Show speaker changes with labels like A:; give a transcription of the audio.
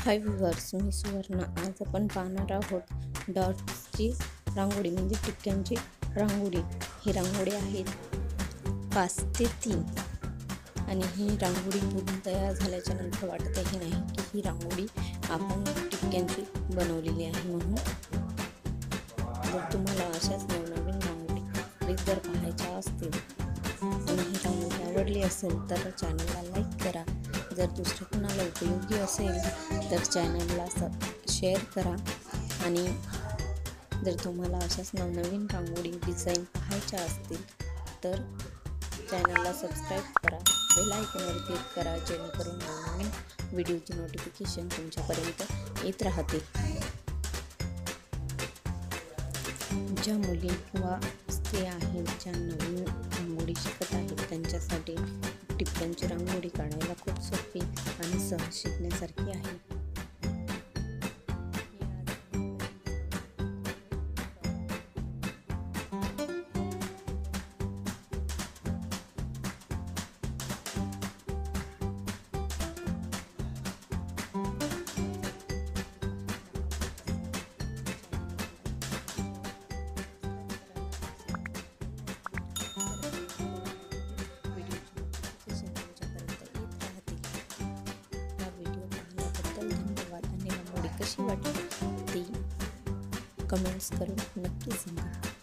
A: हाय viewers, मी सुवर्णा। आज आपण पाहणार आहोत डॉट्सची रांगोळी म्हणजे टिक्क्यांची रांगोळी। ही रांगोळी आहे 5 ते 3 आणि ही रांगोळी पूर्ण तयार झाल्याच्या नंतर वाटतही नाही की ही रांगोळी आपण टिक्क्यांची बनवलेली आहे म्हणून। जर तुम्हाला अशाच नवनवीन रांगोळी जर पाहायच्या असतील आणि ही रांगोळी आवडली असेल तर चॅनलला लाईक करा। जर दुसऱ्या कोणाला उपयोगी असेल तर चॅनलला शेअर करा आणि जर तुम्हाला अशाच नवनवीन रांगोळी डिझाईन पाहायच्या असतील तर चॅनलला सबस्क्राईब करा, बेल आयकॉनवर क्लिक करा जेणेकरून नवनवीन व्हिडिओची नोटिफिकेशन तुमच्यापर्यंत येत राहतील। ज्या मुली किंवा स्त्रिया आहेत ज्या नवीन रांगोळी शिकत आहेत त्यांच्यासाठी टिप्प्यांची रांगोळी काढायला खूप सोपी आणि सहज शिकण्यासारखी आहे। कशी वाटली ती कमेंट्स करून नक्की सांगा।